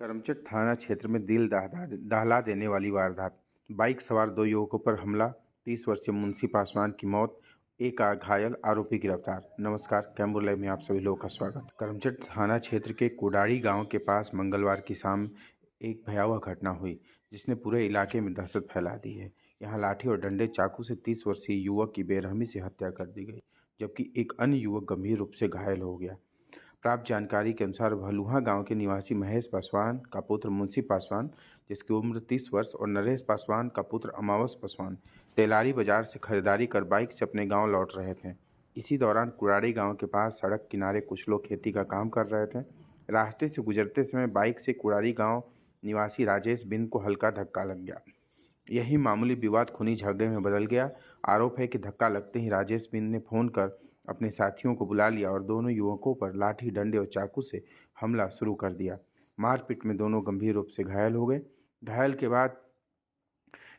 करमचट थाना क्षेत्र में दिल दहला देने वाली वारदात। बाइक सवार दो युवकों पर हमला, 30 वर्षीय मुंशी पासवान की मौत, एक घायल, आरोपी गिरफ्तार। नमस्कार, कैमरा लाइव में आप सभी लोगों का स्वागत। करमचट थाना क्षेत्र के कुडाड़ी गांव के पास मंगलवार की शाम एक भयावह घटना हुई जिसने पूरे इलाके में दहशत फैला दी है। यहां लाठी और डंडे चाकू से 30 वर्षीय युवक की बेरहमी से हत्या कर दी गई, जबकि एक अन्य युवक गंभीर रूप से घायल हो गया। प्राप्त जानकारी के अनुसार भलुहा गांव के निवासी महेश पासवान का पुत्र मुंशी पासवान, जिसकी उम्र 30 वर्ष, और नरेश पासवान का पुत्र अमावस पासवान तेलारी बाजार से खरीदारी कर बाइक से अपने गांव लौट रहे थे। इसी दौरान कुराड़ी गांव के पास सड़क किनारे कुछ लोग खेती का काम कर रहे थे। रास्ते से गुजरते समय बाइक से कुराड़ी गांव निवासी राजेश बिंद को हल्का धक्का लग गया। यही मामूली विवाद खूनी झगड़े में बदल गया। आरोप है कि धक्का लगते ही राजेश बिंद ने फोन कर अपने साथियों को बुला लिया और दोनों युवकों पर लाठी, डंडे और चाकू से हमला शुरू कर दिया। मारपीट में दोनों गंभीर रूप से घायल हो गए।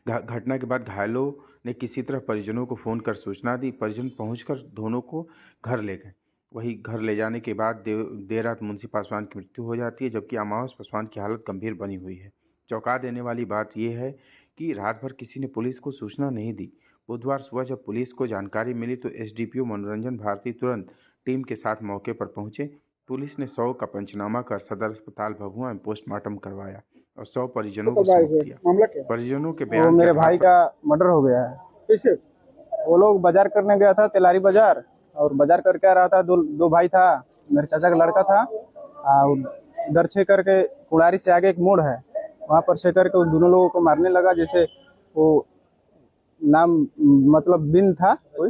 घटना के बाद घायलों ने किसी तरह परिजनों को फोन कर सूचना दी। परिजन पहुंचकर दोनों को घर ले गए। वहीं घर ले जाने के बाद देर रात मुंशी पासवान की मृत्यु हो जाती है, जबकि अमावस पासवान की हालत गंभीर बनी हुई है। चौंका देने वाली बात यह है कि रात भर किसी ने पुलिस को सूचना नहीं दी। बुधवार सुबह जब पुलिस को जानकारी मिली तो एसडीपीओ मनोरंजन भारती तुरंत टीम के साथ मौके पर पहुंचे। पुलिस ने शव का पंचनामा कर सदर अस्पताल भभुआ में पोस्टमार्टम करवाया और 100 परिजनों को सौंप दिया। मामला क्या? परिजनों के बयान मेरे भाई का मर्डर हो गया है। कैसे? वो लोग बाजार करने गया था, तेलारी बाजार, और बाजार करके आ रहा था। दो भाई था, मेरे चाचा का लड़का था। उधर छे करके कुड़ारी से आगे एक मोड़ है, वहाँ पर छे करके उन दोनों लोगों को मारने लगा। जैसे वो नाम मतलब बिंद था, कोई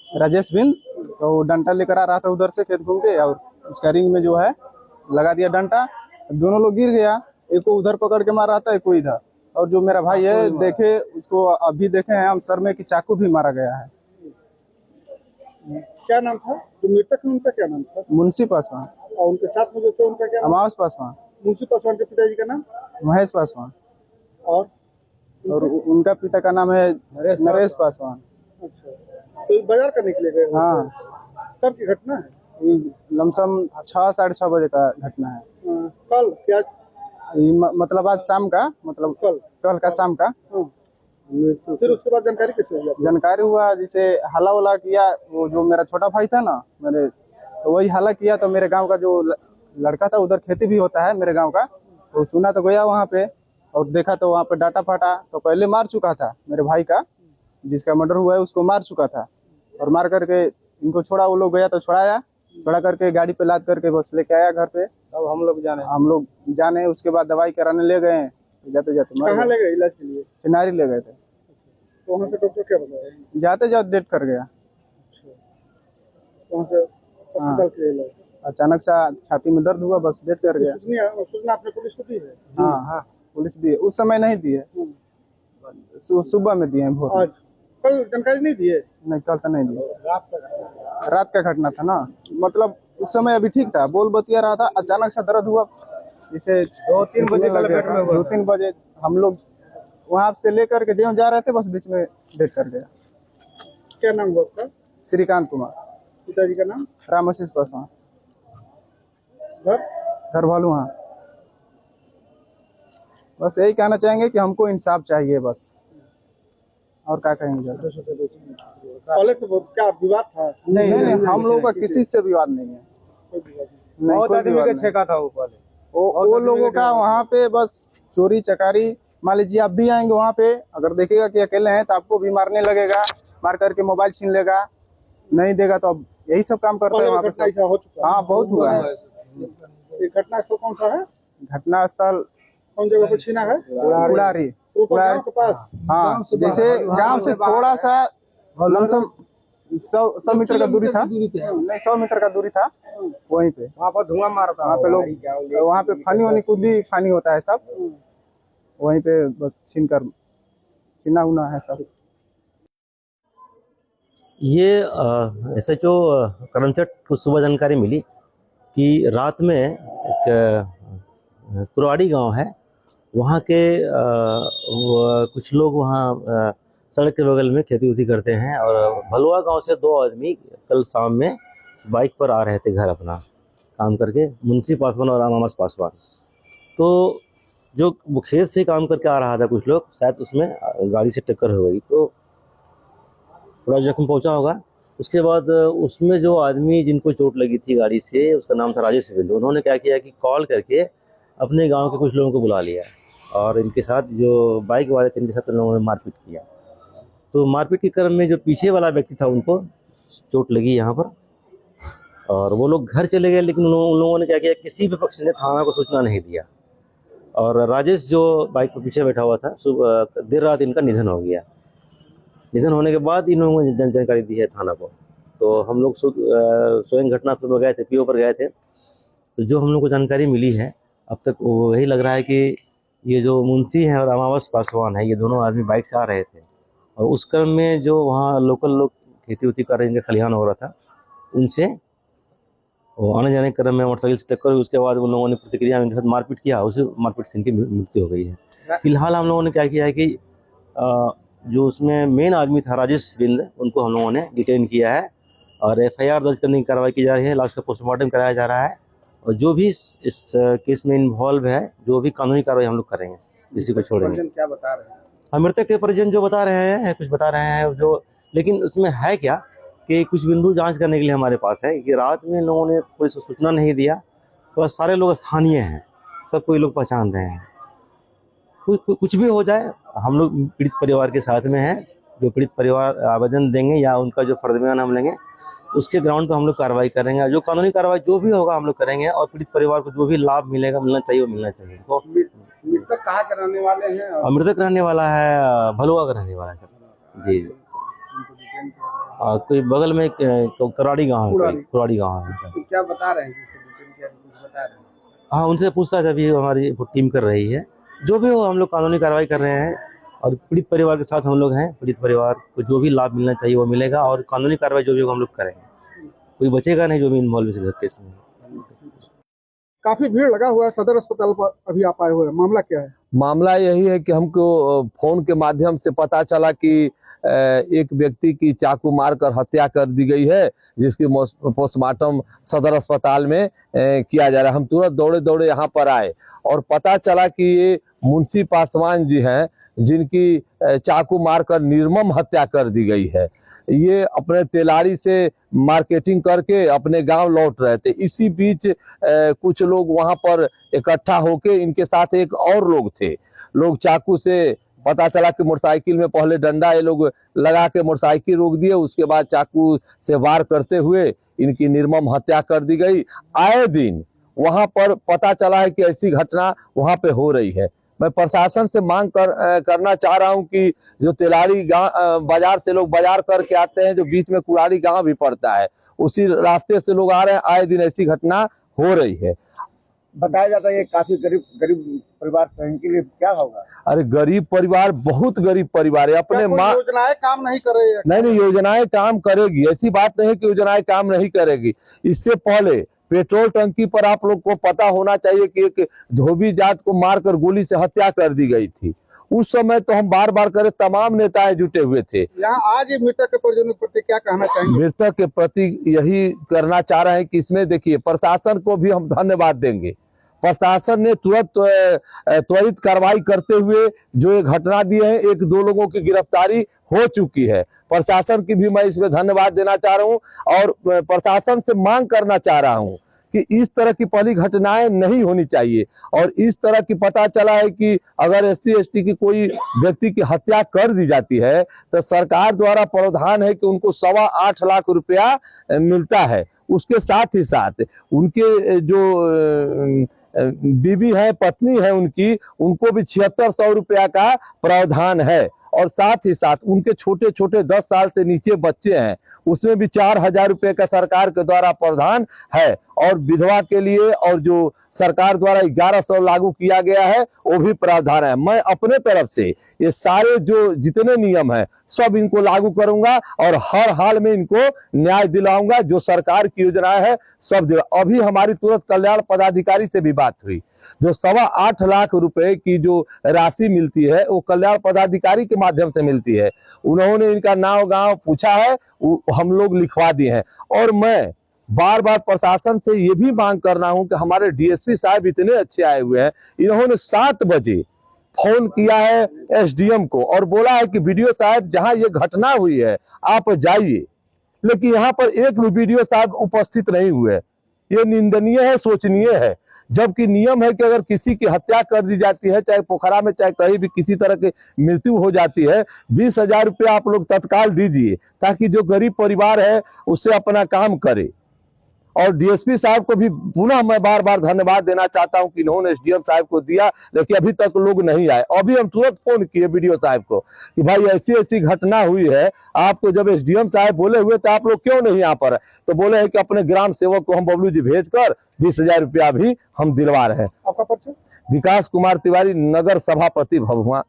राजेश बिंद, तो वो डंडा लेकर आ रहा था उधर से खेत घूम के, और उसका रिंग में जो है लगा दिया डंडा। दोनों लोग गिर गया, एक को उधर पकड़ के मार रहा था, एक को इधर। और जो मेरा भाई है, देखे उसको अभी देखे हैं हम, सर में कि चाकू भी मारा गया है। क्या नाम था जो मृतक है? उनका क्या नाम था? मुंशी पासवान। और उनके साथ में जो थे उनका क्या नाम? अमावस पासवान। मुंशी पासवान के पिताजी का नाम? महेश पासवान। और उनका पिता का नाम है नरेश पासवान। अच्छा, तो बाजार करने के लिए गए? हाँ। कब की घटना है? लमसम 6 साढ़े 6 बजे का घटना है। कल क्या? मतलब आज शाम का, मतलब कल का शाम का। फिर उसके बाद जानकारी कैसे हुई? जानकारी हुआ जैसे हल्ला वला किया, वो जो मेरा छोटा भाई था ना मेरे, तो वही हल्ला किया। तो मेरे गांव का जो लड़का था, उधर खेती भी होता है मेरे गांव का, तो सुना तो गया वहाँ पे और देखा तो वहाँ पे डाटा फाटा। तो पहले मार चुका था मेरे भाई का, जिसका मर्डर हुआ है उसको मार चुका था, और मार करके इनको छोड़ा। वो लोग गया तो छोड़ा करके गाड़ी पे लाद करके बस लेके आया घर पे। अब हम लोग जाने उसके बाद दवाई कराने ले गए। जाते कहाँ ले गए इलाज के लिए? चिनारी ले गए थे। तो वहाँ से डॉक्टर क्या बताया? जाते डेथ कर गया। वहाँ से अस्पताल के लिए इलाज? अचानक सा छाती में दर्द हुआ, बस डेथ कर गया। सूचना आपने पुलिस को दी है? हाँ, पुलिस दी है। उस समय नहीं दी है, सुबह में दिए हैं। आज कल जानकारी नहीं दी है? नहीं, कल तो नहीं दिया। रात का घटना था ना, मतलब उस समय अभी ठीक था, बोल बतिया रहा था। अचानक सा दर्द हुआ, जैसे 2-3 बजे हम लोग वहाँ से लेकर के जो जा रहे थे, बस बीच में डेथ कर गया। क्या नाम हुआ आपका? श्रीकांत कुमार। पिताजी का नाम? रामाशीष पासवान। घर भलुहा। बस यही कहना चाहेंगे कि हमको इंसाफ चाहिए, बस, और क्या कहेंगे। पहले से क्या विवाद था? नहीं, हम लोगों का किसी से विवाद नहीं है। बहुत आदमी का छेका था वो पहले। वो लोगों का वहाँ पे बस चोरी चकारी। मान लीजिए आप भी आएंगे वहाँ पे, अगर देखेगा कि अकेले हैं तो आपको भी मारने लगेगा, मार करके मोबाइल छीन लेगा, नहीं देगा तो अब यही सब काम करते हैं वहाँ पे। हाँ, बहुत हुआ है। घटना स्थल कौन सा है? घटना स्थल कौन जगह पर छीना है? कुड़ारी के पास। हाँ, जैसे गांव से थोड़ा सा लमसम 100 मीटर का दूरी था। नहीं, 100 मीटर का दूरी था। वहीं पे वहाँ पर धुआं मारता, वहाँ पे लोग, वहाँ पे फानी कुछ भी फानी होता है सब, वहीं पे बस छीना हुना है सब। ये SHO करमचट को सुबह जानकारी मिली कि रात में एक कुराड़ी गांव है, वहाँ के कुछ लोग वहाँ सड़क के बगल में खेती उती करते हैं, और भलुआ गांव से 2 आदमी कल शाम में बाइक पर आ रहे थे घर अपना काम करके, मुंशी पासवान और अमावस पासवान। तो जो वो खेत से काम करके आ रहा था कुछ लोग, शायद उसमें गाड़ी से टक्कर हो गई तो थोड़ा जख्म पहुंचा होगा। उसके बाद उसमें जो आदमी जिनको चोट लगी थी गाड़ी से, उसका नाम था राजेश बिंदु, उन्होंने क्या किया कि कॉल करके अपने गांव के कुछ लोगों को बुला लिया और इनके साथ जो बाइक वाले थे इनके साथ उन लोगों ने मारपीट किया। तो मारपीट के क्रम में जो पीछे वाला व्यक्ति था उनको चोट लगी यहाँ पर और वो लोग घर चले गए, लेकिन उन लोगों ने क्या किया, किसी भी पक्ष ने थाना को सूचना नहीं दिया। और राजेश जो बाइक पर पीछे बैठा हुआ था, सुबह देर रात इनका निधन हो गया। निधन होने के बाद इन लोगों ने जानकारी दी है थाना को। तो हम लोग स्वयं घटनास्थल पर गए थे, पीओ पर गए थे। तो जो हम लोग को जानकारी मिली है अब तक वो यही लग रहा है कि ये जो मुंशी हैं और अमावस पासवान है, ये दोनों आदमी बाइक से आ रहे थे और उस क्रम में जो वहाँ लोकल लोग खेती उती कर रहे हैं, खलिहान हो रहा था, उनसे वो आने जाने के क्रम में मोटरसाइकिल से टक्कर हुई। उसके बाद उन लोगों ने प्रतिक्रिया में इनके साथ मारपीट किया, उसी मारपीट से इनकी मृत्यु हो गई है। फिलहाल हम लोगों ने क्या किया है कि जो उसमें मेन आदमी था राजेश बिंद, उनको हम लोगों ने डिटेन किया है और FIR दर्ज करने की कार्रवाई की जा रही है। लाश का पोस्टमार्टम कराया जा रहा है और जो भी इस केस में इन्वॉल्व है, जो भी कानूनी कार्रवाई हम लोग करेंगे, किसी को छोड़ेंगे। क्या बता रहे हैं? मृतक के परिजन जो बता रहे हैं कुछ बता रहे हैं जो, लेकिन उसमें है क्या कि कुछ बिंदु जांच करने के लिए हमारे पास है कि रात में लोगों ने पुलिस को सूचना नहीं दिया। तो सारे लोग स्थानीय हैं, सब कोई लोग पहचान रहे हैं। कुछ भी हो जाए, हम लोग पीड़ित परिवार के साथ में हैं। जो पीड़ित परिवार आवेदन देंगे या उनका जो फर्द बयान हम लेंगे, उसके ग्राउंड पर हम लोग कार्रवाई करेंगे। जो कानूनी कार्रवाई जो भी होगा हम लोग करेंगे और पीड़ित परिवार को जो भी लाभ मिलना चाहिए वो मिलना चाहिए। तो मृतक कहाँ के रहने वाले हैं? और मृतक रहने वाला है भलुआ का रहने वाला है सर। जी कोई बगल में कुराड़ी गाँव है, कुराड़ी गाँव है। तो क्या बता रहे हैं? कुछ बता रहे हैं? हाँ, उनसे पूछताछ अभी हमारी टीम कर रही है। जो भी हो हम लोग कानूनी कार्रवाई कर रहे हैं और पीड़ित परिवार के साथ हम लोग हैं। पीड़ित परिवार को जो भी लाभ मिलना चाहिए वो मिलेगा और कानूनी कार्रवाई जो भी होगा हम लोग करेंगे। कोई बचेगा नहीं जो भी इन्वॉल्व इस केस में। काफी भीड़ लगा हुआ है सदर अस्पताल पर, अभी आप आए हुए हैं, मामला क्या है? मामला यही है कि हमको फोन के माध्यम से पता चला कि एक व्यक्ति की चाकू मारकर हत्या कर दी गई है, जिसकी पोस्टमार्टम सदर अस्पताल में किया जा रहा है। हम तुरंत दौड़े दौड़े यहाँ पर आए और पता चला कि ये मुंशी पासवान जी हैं, जिनकी चाकू मारकर निर्मम हत्या कर दी गई है। ये अपने तेलारी से मार्केटिंग करके अपने गांव लौट रहे थे। इसी बीच कुछ लोग वहां पर इकट्ठा होके, इनके साथ एक और लोग थे। लोग चाकू से, पता चला कि मोटरसाइकिल में पहले डंडा ये लोग लगा के मोटरसाइकिल रोक दिए, उसके बाद चाकू से वार करते हुए इनकी निर्मम हत्या कर दी गई। आए दिन वहां पर पता चला है कि ऐसी घटना वहां पे हो रही है। मैं प्रशासन से मांग करना चाह रहा हूं कि जो तेलारी गांव बाजार से लोग बाजार करके आते हैं, जो बीच में कुराड़ी गांव भी पड़ता है, उसी रास्ते से लोग आ रहे हैं, आए दिन ऐसी घटना हो रही है। बताया जाता है ये काफी गरीब परिवार है, इनके लिए क्या होगा? अरे गरीब परिवार, बहुत गरीब परिवार है। अपने माँ योजनाएं काम नहीं कर रही है? नहीं, योजनाएं काम करेगी, ऐसी बात नहीं कि योजनाएं काम नहीं करेगी। इससे पहले पेट्रोल टंकी पर आप लोग को पता होना चाहिए कि एक धोबी जात को मारकर गोली से हत्या कर दी गई थी। उस समय तो हम बार बार करे, तमाम नेताएं जुटे हुए थे। यहाँ आज मृतक के परिजनों के प्रति क्या कहना चाहेंगे? मृतक के प्रति यही करना चाह रहे हैं कि इसमें देखिए, प्रशासन को भी हम धन्यवाद देंगे। प्रशासन ने तुरंत त्वरित कार्रवाई करते हुए जो ये घटना दी है, एक दो लोगों की गिरफ्तारी हो चुकी है। प्रशासन की भी मैं इसमें धन्यवाद देना चाह रहा हूं और प्रशासन से मांग करना चाह रहा हूं कि इस तरह की पहली घटनाएं नहीं होनी चाहिए। और इस तरह की पता चला है कि अगर SC ST की कोई व्यक्ति की हत्या कर दी जाती है तो सरकार द्वारा प्रावधान है कि उनको 8.25 लाख रुपया मिलता है। उसके साथ ही साथ उनके जो बीवी है, पत्नी है उनकी, उनको भी 7600 रुपया का प्रावधान है। और साथ ही साथ उनके छोटे छोटे 10 साल से नीचे बच्चे हैं, उसमें भी 4000 रुपये का सरकार के द्वारा प्रावधान है। और विधवा के लिए और जो सरकार द्वारा 1100 लागू किया गया है, वो भी प्रावधान है। मैं अपने तरफ से ये सारे जो जितने नियम हैं सब इनको लागू करूंगा और हर हाल में इनको न्याय दिलाऊंगा। जो सरकार की योजना है सब दिला। अभी हमारी तुरंत कल्याण पदाधिकारी से भी बात हुई, जो 8.25 लाख रुपए की जो राशि मिलती है वो कल्याण पदाधिकारी के माध्यम से मिलती है। उन्होंने इनका नाम गांव पूछा है, हम लोग लिखवा दिए हैं। और मैं बार बार प्रशासन से ये भी मांग कर रहा हूं कि हमारे डीएसपी साहब इतने अच्छे आए हुए हैं, इन्होंने 7 बजे फोन किया है एसडीएम को और बोला है कि वीडियो साहब जहां ये घटना हुई है आप जाइए, लेकिन यहाँ पर एक भी वीडियो साहब उपस्थित नहीं हुए। ये निंदनीय है, शोचनीय है। जबकि नियम है कि अगर किसी की हत्या कर दी जाती है, चाहे पोखरा में चाहे कहीं भी किसी तरह की मृत्यु हो जाती है, 20,000 रुपया आप लोग तत्काल दीजिए ताकि जो गरीब परिवार है उससे अपना काम करे। और डीएसपी साहब को भी पुनः मैं बार बार धन्यवाद देना चाहता हूं कि इन्होंने एसडीएम साहब को दिया, लेकिन अभी तक लोग नहीं आए। अभी हम तुरंत फोन किए वीडियो साहब को कि भाई ऐसी ऐसी घटना हुई है, आपको जब एसडीएम साहब बोले हुए तो आप लोग क्यों नहीं यहाँ पर? तो बोले हैं कि अपने ग्राम सेवक को हम बबलू जी भेज कर 20,000 रुपया भी हम दिलवा रहे हैं। आपका परिचय? विकास कुमार तिवारी, नगर सभापति भभुआ।